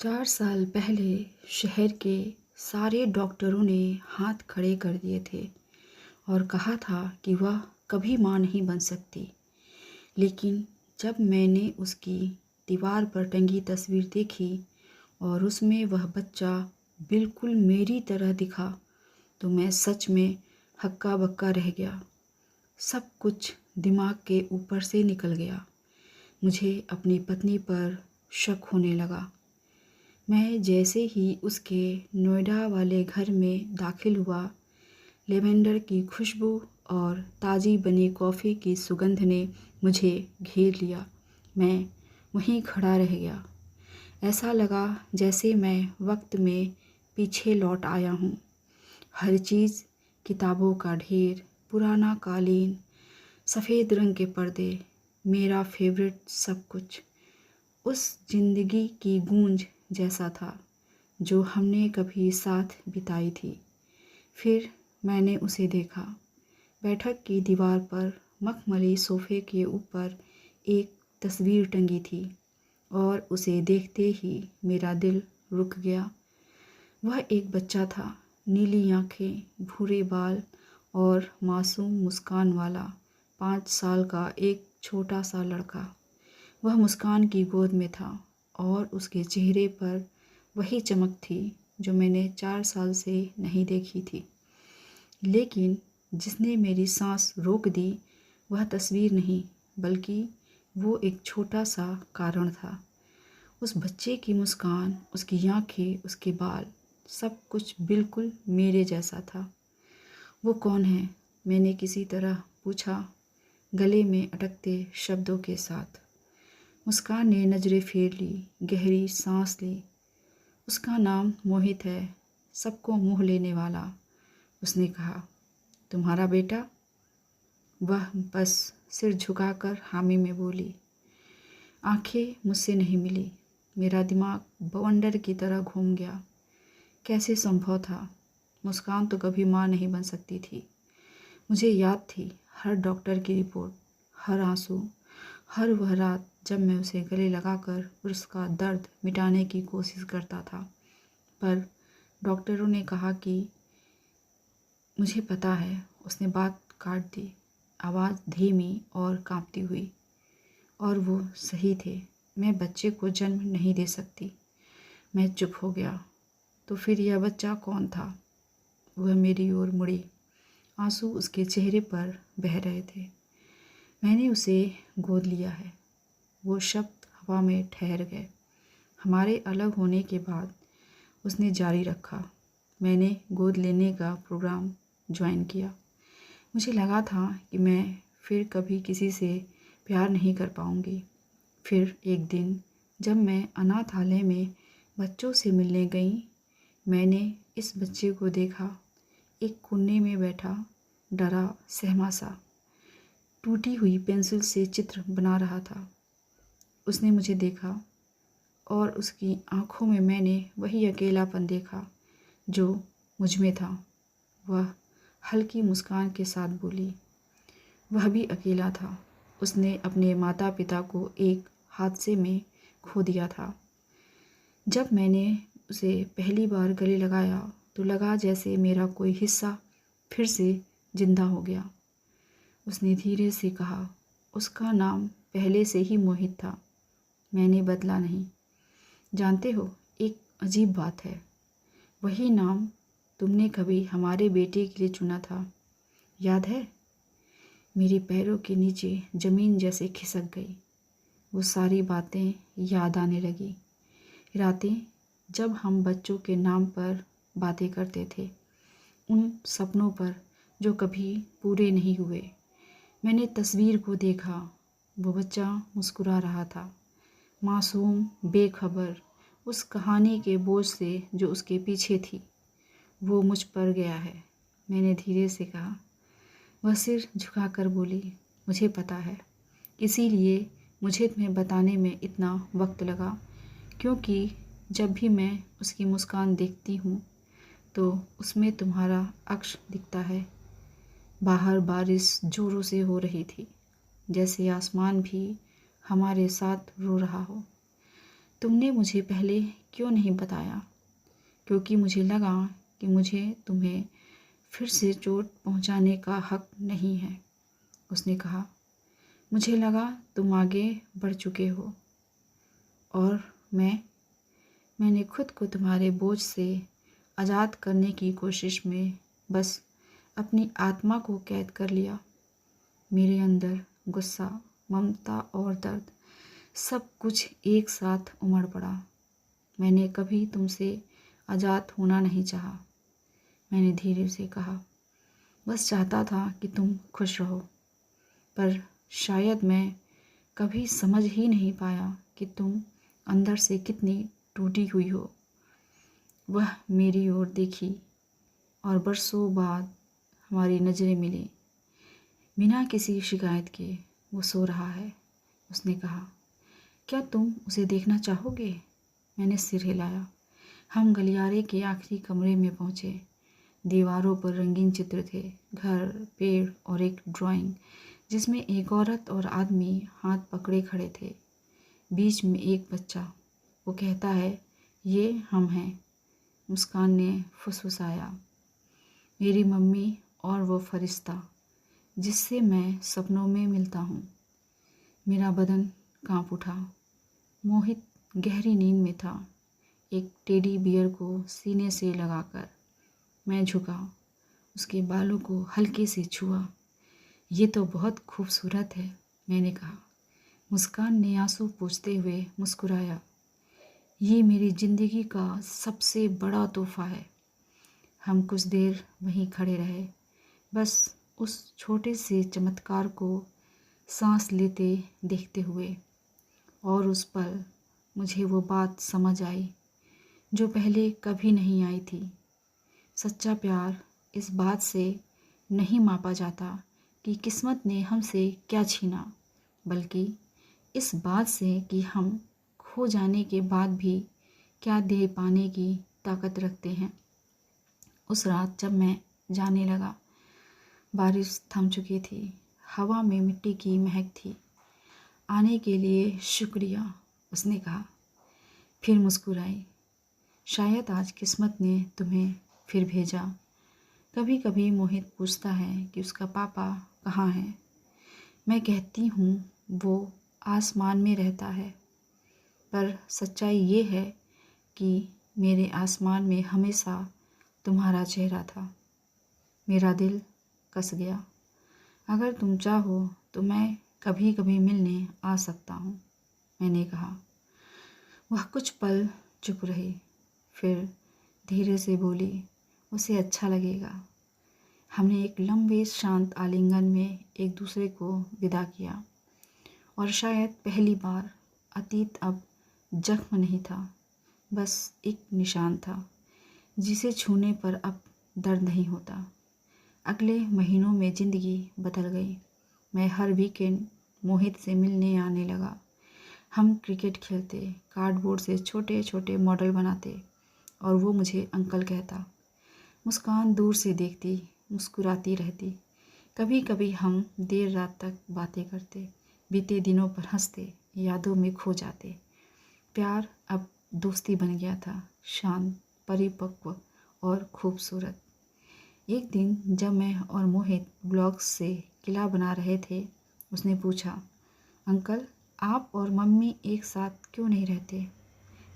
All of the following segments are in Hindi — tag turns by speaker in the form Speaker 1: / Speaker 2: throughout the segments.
Speaker 1: 4 साल पहले शहर के सारे डॉक्टरों ने हाथ खड़े कर दिए थे और कहा था कि वह कभी मां नहीं बन सकती। लेकिन जब मैंने उसकी दीवार पर टंगी तस्वीर देखी और उसमें वह बच्चा बिल्कुल मेरी तरह दिखा, तो मैं सच में हक्का बक्का रह गया। सब कुछ दिमाग के ऊपर से निकल गया। मुझे अपनी पत्नी पर शक होने लगा। मैं जैसे ही उसके नोएडा वाले घर में दाखिल हुआ, लेवेंडर की खुशबू और ताज़ी बनी कॉफ़ी की सुगंध ने मुझे घेर लिया। मैं वहीं खड़ा रह गया। ऐसा लगा जैसे मैं वक्त में पीछे लौट आया हूँ। हर चीज़, किताबों का ढेर, पुराना कालीन, सफ़ेद रंग के पर्दे, मेरा फेवरेट सब कुछ उस जिंदगी की गूंज जैसा था जो हमने कभी साथ बिताई थी। फिर मैंने उसे देखा। बैठक की दीवार पर मखमली सोफे के ऊपर एक तस्वीर टंगी थी और उसे देखते ही मेरा दिल रुक गया। वह एक बच्चा था, नीली आंखें, भूरे बाल और मासूम मुस्कान वाला 5 साल का एक छोटा सा लड़का। वह मुस्कान की गोद में था और उसके चेहरे पर वही चमक थी जो मैंने 4 साल से नहीं देखी थी। लेकिन जिसने मेरी सांस रोक दी वह तस्वीर नहीं, बल्कि वो एक छोटा सा कारण था। उस बच्चे की मुस्कान, उसकी आंखें, उसके बाल, सब कुछ बिल्कुल मेरे जैसा था। वो कौन है? मैंने किसी तरह पूछा, गले में अटकते शब्दों के साथ। मुस्कान ने नज़रें फेर ली, गहरी सांस ली। उसका नाम मोहित है, सबको मोह लेने वाला। उसने कहा, तुम्हारा बेटा? वह बस सिर झुकाकर हामी में बोली। आंखें मुझसे नहीं मिली। मेरा दिमाग बवंडर की तरह घूम गया। कैसे संभव था? मुस्कान तो कभी माँ नहीं बन सकती थी। मुझे याद थी हर डॉक्टर की रिपोर्ट, हर आंसू, हर वह रात जब मैं उसे गले लगाकर उसका दर्द मिटाने की कोशिश करता था। पर डॉक्टरों ने कहा कि मुझे पता है। उसने बात काट दी, आवाज़ धीमी और कांपती हुई। और वो सही थे। मैं बच्चे को जन्म नहीं दे सकती। मैं चुप हो गया। तो फिर यह बच्चा कौन था? वह मेरी ओर मुड़ी। आंसू उसके चेहरे पर बह रहे थे। मैंने उसे गोद लिया है। वो शब्द हवा में ठहर गए। हमारे अलग होने के बाद उसने जारी रखा, मैंने गोद लेने का प्रोग्राम ज्वाइन किया। मुझे लगा था कि मैं फिर कभी किसी से प्यार नहीं कर पाऊंगी। फिर एक दिन जब मैं अनाथालय में बच्चों से मिलने गई, मैंने इस बच्चे को देखा, एक कोने में बैठा, डरा सहमा सा, टूटी हुई पेंसिल से चित्र बना रहा था। उसने मुझे देखा और उसकी आंखों में मैंने वही अकेलापन देखा जो मुझ में था। वह हल्की मुस्कान के साथ बोली, वह भी अकेला था। उसने अपने माता पिता को एक हादसे में खो दिया था। जब मैंने उसे पहली बार गले लगाया तो लगा जैसे मेरा कोई हिस्सा फिर से जिंदा हो गया। उसने धीरे से कहा, उसका नाम पहले से ही मोहित था। मैंने बदला नहीं। जानते हो, एक अजीब बात है, वही नाम तुमने कभी हमारे बेटे के लिए चुना था, याद है? मेरे पैरों के नीचे ज़मीन जैसे खिसक गई। वो सारी बातें याद आने लगी। रातें जब हम बच्चों के नाम पर बातें करते थे, उन सपनों पर जो कभी पूरे नहीं हुए। मैंने तस्वीर को देखा। वो बच्चा मुस्कुरा रहा था, मासूम, बेखबर, उस कहानी के बोझ से जो उसके पीछे थी। वो मुझ पर गया है। मैंने धीरे से कहा। वह सिर झुकाकर बोली, मुझे पता है। इसीलिए मुझे तुम्हें बताने में इतना वक्त लगा, क्योंकि जब भी मैं उसकी मुस्कान देखती हूँ तो उसमें तुम्हारा अक्स दिखता है। बाहर बारिश जोरों से हो रही थी, जैसे आसमान भी हमारे साथ रो रहा हो। तुमने मुझे पहले क्यों नहीं बताया? क्योंकि मुझे लगा कि मुझे तुम्हें फिर से चोट पहुंचाने का हक नहीं है, उसने कहा। मुझे लगा तुम आगे बढ़ चुके हो और मैंने खुद को तुम्हारे बोझ से आज़ाद करने की कोशिश में बस अपनी आत्मा को कैद कर लिया। मेरे अंदर गुस्सा, ममता और दर्द सब कुछ एक साथ उमड़ पड़ा। मैंने कभी तुमसे आज़ाद होना नहीं चाहा, मैंने धीरे से कहा। बस चाहता था कि तुम खुश रहो। पर शायद मैं कभी समझ ही नहीं पाया कि तुम अंदर से कितनी टूटी हुई हो। वह मेरी ओर देखी और बरसों बाद हमारी नज़रें मिली। बिना किसी शिकायत के वो सो रहा है, उसने कहा। क्या तुम उसे देखना चाहोगे? मैंने सिर हिलाया। हम गलियारे के आखिरी कमरे में पहुँचे। दीवारों पर रंगीन चित्र थे, घर, पेड़ और एक ड्राइंग जिसमें एक औरत और आदमी हाथ पकड़े खड़े थे। बीच में एक बच्चा। वो कहता है, ये हम हैं, मुस्कान ने फुसफुसाया। मेरी मम्मी और वो फरिश्ता जिससे मैं सपनों में मिलता हूँ। मेरा बदन कांप उठा। मोहित गहरी नींद में था, एक टेडी बियर को सीने से लगाकर। मैं झुका, उसके बालों को हल्के से छुआ। ये तो बहुत खूबसूरत है, मैंने कहा। मुस्कान ने आंसू पोंछते हुए मुस्कुराया। ये मेरी ज़िंदगी का सबसे बड़ा तोहफा है। हम कुछ देर वहीं खड़े रहे, बस उस छोटे से चमत्कार को सांस लेते देखते हुए। और उस पल मुझे वो बात समझ आई जो पहले कभी नहीं आई थी। सच्चा प्यार इस बात से नहीं मापा जाता कि किस्मत ने हमसे क्या छीना, बल्कि इस बात से कि हम खो जाने के बाद भी क्या दे पाने की ताकत रखते हैं। उस रात जब मैं जाने लगा, बारिश थम चुकी थी, हवा में मिट्टी की महक थी। आने के लिए शुक्रिया, उसने कहा, फिर मुस्कुराई। शायद आज किस्मत ने तुम्हें फिर भेजा। कभी कभी मोहित पूछता है कि उसका पापा कहाँ है। मैं कहती हूँ वो आसमान में रहता है, पर सच्चाई ये है कि मेरे आसमान में हमेशा तुम्हारा चेहरा था। मेरा दिल कस गया। अगर तुम चाहो तो मैं कभी कभी मिलने आ सकता हूँ, मैंने कहा। वह कुछ पल चुप रही, फिर धीरे से बोली, उसे अच्छा लगेगा। हमने एक लंबे शांत आलिंगन में एक दूसरे को विदा किया और शायद पहली बार अतीत अब जख्म नहीं था, बस एक निशान था जिसे छूने पर अब दर्द नहीं होता। अगले महीनों में ज़िंदगी बदल गई। मैं हर वीकेंड मोहित से मिलने आने लगा। हम क्रिकेट खेलते, कार्डबोर्ड से छोटे छोटे मॉडल बनाते और वो मुझे अंकल कहता। मुस्कान दूर से देखती, मुस्कुराती रहती। कभी कभी हम देर रात तक बातें करते, बीते दिनों पर हंसते, यादों में खो जाते। प्यार अब दोस्ती बन गया था, शांत, परिपक्व और खूबसूरत। एक दिन जब मैं और मोहित ब्लॉक्स से किला बना रहे थे, उसने पूछा, अंकल आप और मम्मी एक साथ क्यों नहीं रहते?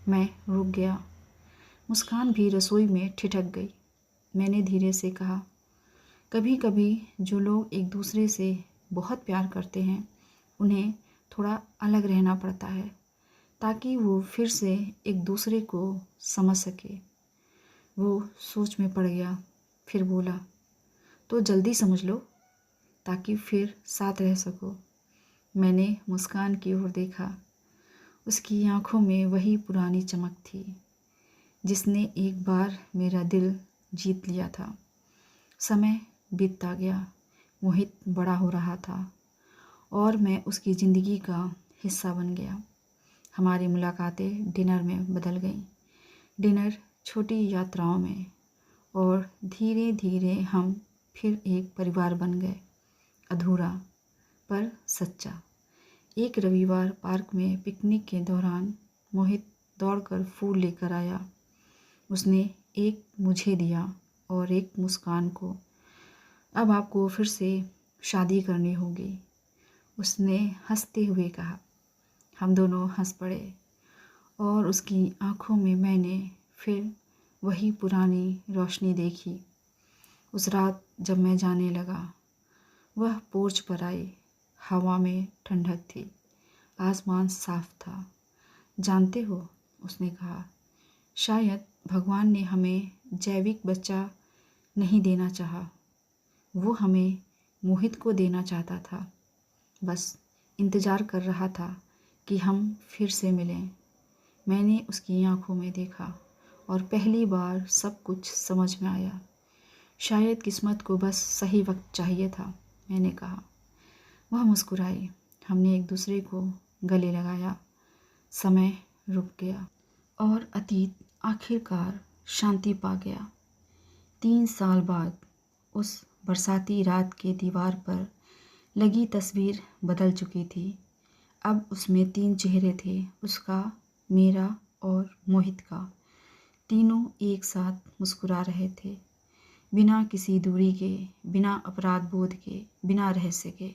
Speaker 1: मैं रुक गया। मुस्कान भी रसोई में ठिठक गई। मैंने धीरे से कहा, कभी कभी जो लोग एक दूसरे से बहुत प्यार करते हैं उन्हें थोड़ा अलग रहना पड़ता है ताकि वो फिर से एक दूसरे को समझ सके। वो सोच में पड़ गया, फिर बोला, तो जल्दी समझ लो ताकि फिर साथ रह सको। मैंने मुस्कान की ओर देखा। उसकी आंखों में वही पुरानी चमक थी जिसने एक बार मेरा दिल जीत लिया था। समय बीतता गया, मोहित बड़ा हो रहा था और मैं उसकी ज़िंदगी का हिस्सा बन गया। हमारी मुलाकातें डिनर में बदल गईं, डिनर छोटी यात्राओं में, और धीरे धीरे हम फिर एक परिवार बन गए, अधूरा पर सच्चा। एक रविवार पार्क में पिकनिक के दौरान मोहित दौड़कर फूल लेकर आया। उसने एक मुझे दिया और एक मुस्कान को। अब आपको फिर से शादी करनी होगी, उसने हंसते हुए कहा। हम दोनों हंस पड़े और उसकी आंखों में मैंने फिर वही पुरानी रोशनी देखी। उस रात जब मैं जाने लगा, वह पोर्च पर आई। हवा में ठंडक थी, आसमान साफ था। जानते हो, उसने कहा, शायद भगवान ने हमें जैविक बच्चा नहीं देना चाहा, वो हमें मोहित को देना चाहता था। बस इंतज़ार कर रहा था कि हम फिर से मिलें। मैंने उसकी आंखों में देखा और पहली बार सब कुछ समझ में आया। शायद किस्मत को बस सही वक्त चाहिए था, मैंने कहा। वह मुस्कुराई। हमने एक दूसरे को गले लगाया। समय रुक गया और अतीत आखिरकार शांति पा गया। 3 साल बाद उस बरसाती रात के दीवार पर लगी तस्वीर बदल चुकी थी। अब उसमें 3 चेहरे थे, उसका, मेरा और मोहित का। तीनों एक साथ मुस्कुरा रहे थे, बिना किसी दूरी के, बिना अपराध बोध के, बिना रहस्य के।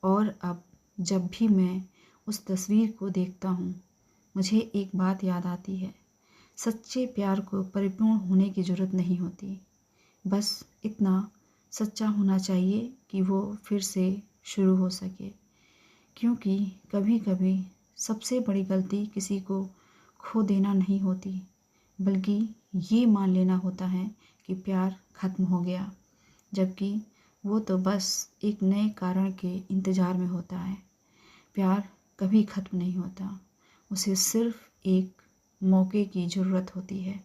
Speaker 1: और अब जब भी मैं उस तस्वीर को देखता हूँ, मुझे एक बात याद आती है। सच्चे प्यार को परिपूर्ण होने की ज़रूरत नहीं होती, बस इतना सच्चा होना चाहिए कि वो फिर से शुरू हो सके। क्योंकि कभी कभी सबसे बड़ी गलती किसी को खो देना नहीं होती, बल्कि ये मान लेना होता है कि प्यार ख़त्म हो गया, जबकि वो तो बस एक नए कारण के इंतज़ार में होता है। प्यार कभी ख़त्म नहीं होता, उसे सिर्फ एक मौके की ज़रूरत होती है।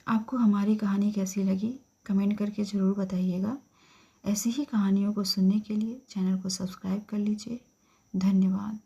Speaker 1: आपको हमारी कहानी कैसी लगी, कमेंट करके ज़रूर बताइएगा। ऐसी ही कहानियों को सुनने के लिए चैनल को सब्सक्राइब कर लीजिए। धन्यवाद।